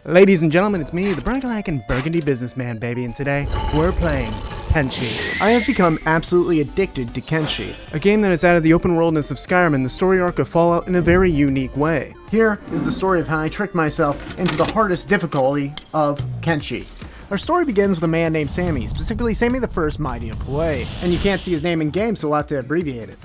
Ladies and gentlemen, it's me, the Bragalack Burgundy businessman, baby, and today we're playing Kenshi. I have become absolutely addicted to Kenshi, a game that is out of the open worldness of Skyrim and the story arc of Fallout in a very unique way. Here is the story of how I tricked myself into the hardest difficulty of Kenshi. Our story begins with a man named Sammy, specifically Sammy the First Mighty of Play, and you can't see his name in game, so we'll have to abbreviate it.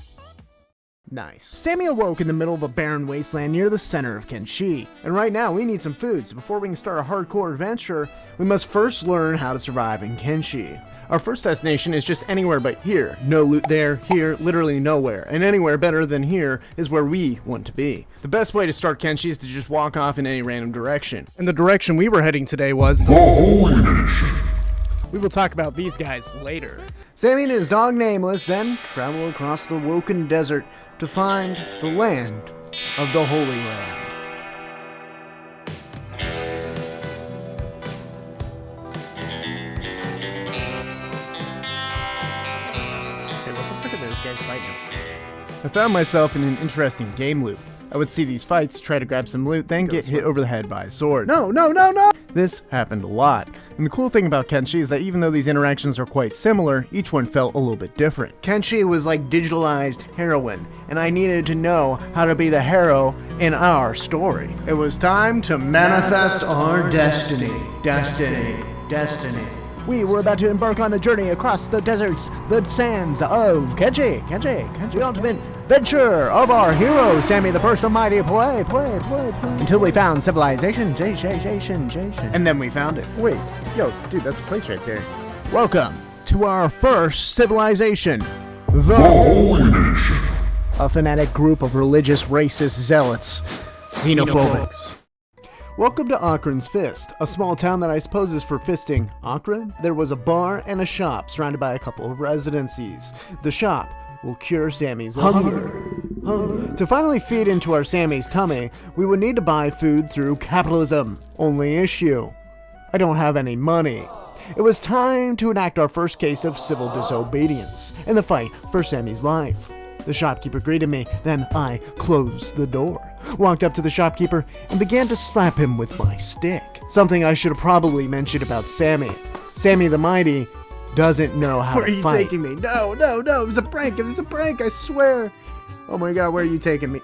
Nice. Sammy awoke in the middle of a barren wasteland near the center of Kenshi. And right now, we need some food, so before we can start a hardcore adventure, we must first learn how to survive in Kenshi. Our first destination is just anywhere but here. No loot there, here, literally nowhere. And anywhere better than here is where we want to be. The best way to start Kenshi is to just walk off in any random direction. And the direction we were heading today was the Holy Nation. We will talk about these guys later. Sammy and his dog Nameless then travel across the Woken Desert to find the land of the Holy Land. Hey, what the fuck are those guys fighting? I found myself in an interesting game loop. I would see these fights, try to grab some loot, then get hit over the head by a sword. No! This happened a lot. And the cool thing about Kenshi is that even though these interactions are quite similar, each one felt a little bit different. Kenshi was like digitalized heroin, and I needed to know how to be the hero in our story. It was time to manifest our destiny. Destiny. We were about to embark on a journey across the deserts, the sands of Kenshi. The ultimate venture of our hero, Sammy the First Almighty. Play. Until we found civilization. And then we found it. Wait, yo, dude, that's a place right there. Welcome to our first civilization, the Holy Nation. A fanatic group of religious, racist zealots, xenophobics. Welcome to Akron's Fist, a small town that I suppose is for fisting. Akron? There was a bar and a shop surrounded by a couple of residencies. The shop will cure Sammy's hunger. To finally feed into our Sammy's tummy, we would need to buy food through capitalism. Only issue, I don't have any money. It was time to enact our first case of civil disobedience in the fight for Sammy's life. The shopkeeper greeted me, then I closed the door, walked up to the shopkeeper, and began to slap him with my stick. Something I should have probably mentioned about Sammy. Sammy the Mighty doesn't know how to fight. Where are you taking me? No, it was a prank, I swear. Oh my god, where are you taking me?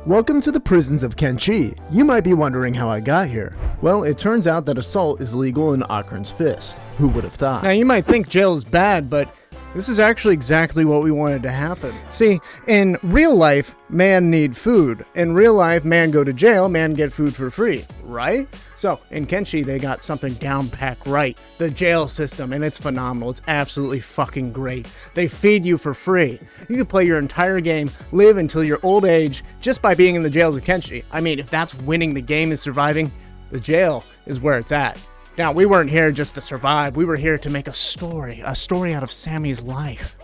Welcome to the prisons of Kenshi. You might be wondering how I got here. Well, it turns out that assault is legal in Akron's Fist. Who would have thought? Now, you might think jail is bad, but this is actually exactly what we wanted to happen. See, in real life, man need food. In real life, man go to jail, man get food for free, right? So, in Kenshi, they got something down pack right. The jail system, and it's phenomenal. It's absolutely fucking great. They feed you for free. You can play your entire game, live until your old age, just by being in the jails of Kenshi. I mean, if that's winning the game is surviving, the jail is where it's at. Now, we weren't here just to survive. We were here to make a story out of Sammy's life.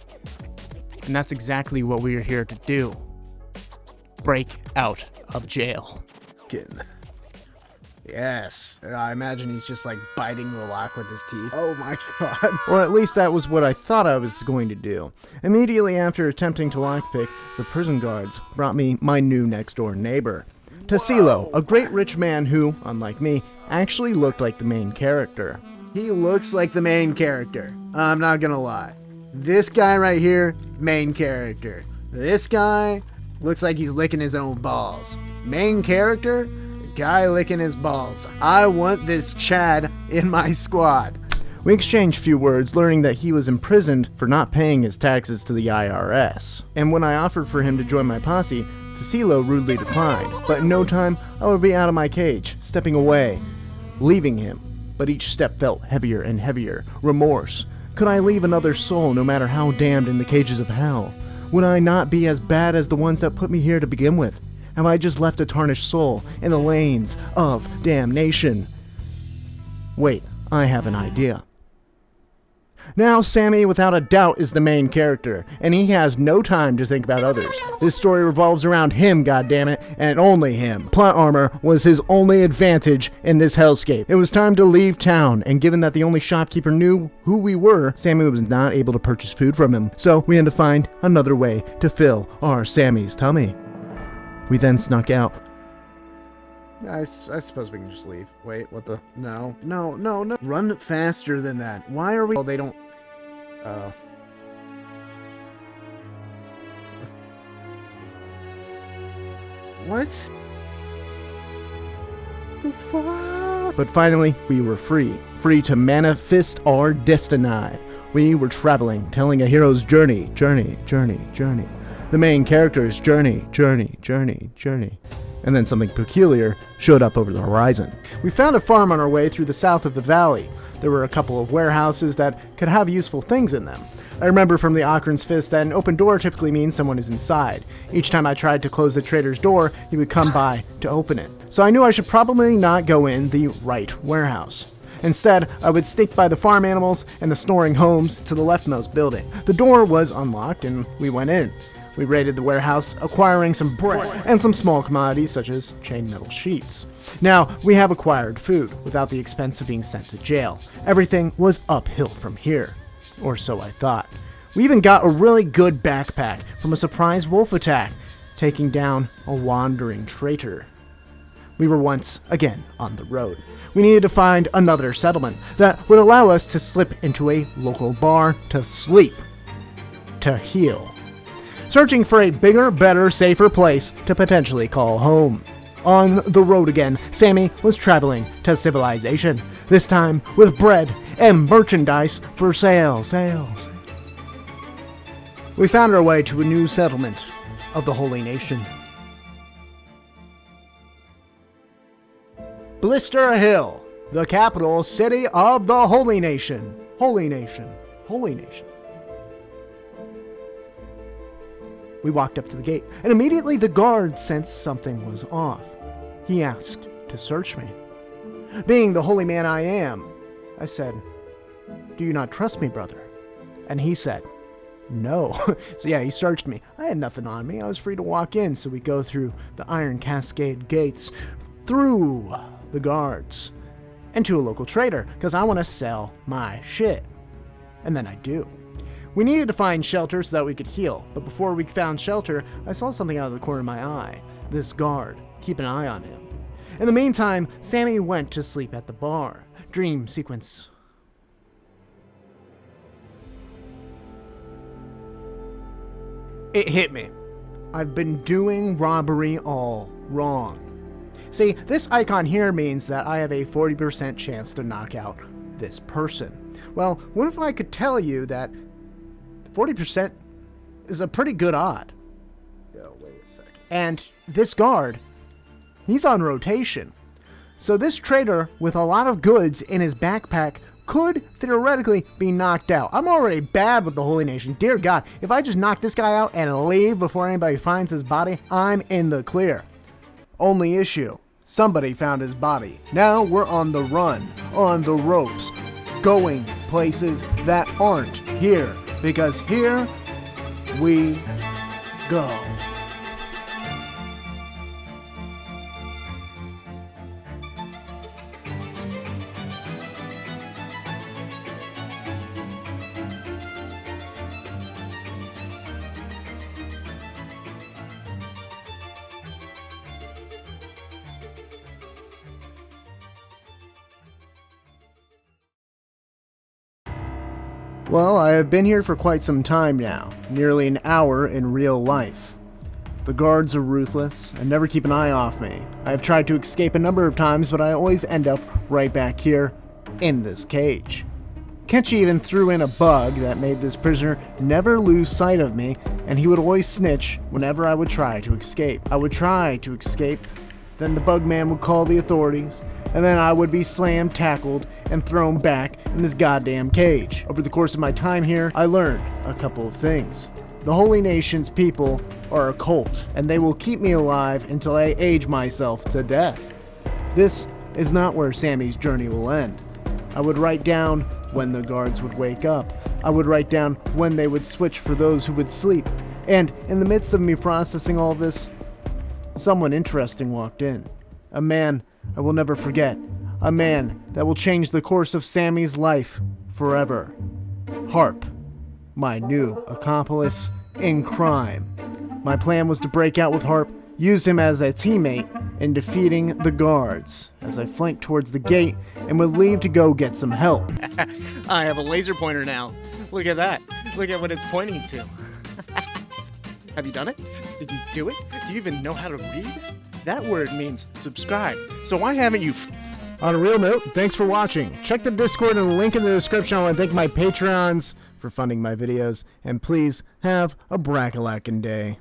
And that's exactly what we are here to do. Break out of jail. Yes. I imagine he's just like biting the lock with his teeth. Oh my god. Or at least that was what I thought I was going to do. Immediately after attempting to lockpick, the prison guards brought me my new next door neighbor, Tassilo, a great rich man who, unlike me, actually looked like the main character. He looks like the main character. I'm not gonna lie. This guy right here, main character. This guy looks like he's licking his own balls. Main character, guy licking his balls. I want this Chad in my squad. We exchanged a few words, learning that he was imprisoned for not paying his taxes to the IRS. And when I offered for him to join my posse, Tassilo rudely declined. But in no time, I would be out of my cage, stepping away, leaving him. But each step felt heavier and heavier. Remorse. Could I leave another soul no matter how damned in the cages of hell? Would I not be as bad as the ones that put me here to begin with? Have I just left a tarnished soul in the lanes of damnation? Wait, I have an idea. Now, Sammy, without a doubt, is the main character, and he has no time to think about others. This story revolves around him, goddammit, and only him. Plot armor was his only advantage in this hellscape. It was time to leave town, and given that the only shopkeeper knew who we were, Sammy was not able to purchase food from him, so we had to find another way to fill our Sammy's tummy. We then snuck out. I suppose we can just leave. Wait, what the? No. Run faster than that. Why are we? Oh, they don't. What? The fuck? But finally, we were free. Free to manifest our destiny. We were traveling, telling a hero's journey. The main character's journey. And then something peculiar showed up over the horizon. We found a farm on our way through the south of the valley. There were a couple of warehouses that could have useful things in them. I remember from the Ocar's Fist that an open door typically means someone is inside. Each time I tried to close the trader's door, he would come by to open it. So I knew I should probably not go in the right warehouse. Instead, I would sneak by the farm animals and the snoring homes to the leftmost building. The door was unlocked and we went in. We raided the warehouse, acquiring some bread and some small commodities such as chain metal sheets. Now, we have acquired food without the expense of being sent to jail. Everything was uphill from here. Or so I thought. We even got a really good backpack from a surprise wolf attack, taking down a wandering traitor. We were once again on the road. We needed to find another settlement that would allow us to slip into a local bar to sleep, to heal. Searching for a bigger, better, safer place to potentially call home. On the road again, Sammy was traveling to civilization, this time with bread and merchandise for sale. We found our way to a new settlement of the Holy Nation. Blister Hill, the capital city of the Holy Nation. Holy Nation. We walked up to the gate, and immediately the guard sensed something was off. He asked to search me. Being the holy man I am, I said, "Do you not trust me, brother?" And he said, "No." So yeah, he searched me. I had nothing on me. I was free to walk in, so we go through the iron cascade gates, through the guards, and to a local trader, because I want to sell my shit. And then I do. We needed to find shelter so that we could heal, but before we found shelter, I saw something out of the corner of my eye. This guard. Keep an eye on him. In the meantime, Sammy went to sleep at the bar. Dream sequence. It hit me. I've been doing robbery all wrong. See, this icon here means that I have a 40% chance to knock out this person. Well, what if I could tell you that 40% is a pretty good odd? Yo, wait a second. And this guard, he's on rotation. So this trader with a lot of goods in his backpack could theoretically be knocked out. I'm already bad with the Holy Nation. Dear God, if I just knock this guy out and leave before anybody finds his body, I'm in the clear. Only issue, somebody found his body. Now we're on the run, on the ropes, going places that aren't here, because here we go. Well, I have been here for quite some time now, nearly an hour in real life. The guards are ruthless and never keep an eye off me. I have tried to escape a number of times, but I always end up right back here in this cage. Kenshi even threw in a bug that made this prisoner never lose sight of me, and he would always snitch whenever I would try to escape. I would try to escape, then the bug man would call the authorities, and then I would be slammed, tackled, and thrown back in this goddamn cage. Over the course of my time here, I learned a couple of things. The Holy Nation's people are a cult, and they will keep me alive until I age myself to death. This is not where Sammy's journey will end. I would write down when the guards would wake up. I would write down when they would switch for those who would sleep. And in the midst of me processing all this, someone interesting walked in. A man I will never forget. A man that will change the course of Sammy's life forever. Harp, my new accomplice in crime. My plan was to break out with Harp, use him as a teammate in defeating the guards as I flanked towards the gate and would leave to go get some help. I have a laser pointer now. Look at that. Look at what it's pointing to. Have you done it? Did you do it? Do you even know how to read? That word means subscribe. So why haven't you... On a real note, thanks for watching. Check the Discord and the link in the description. I want to thank my Patreons for funding my videos. And please have a brackalackin' day.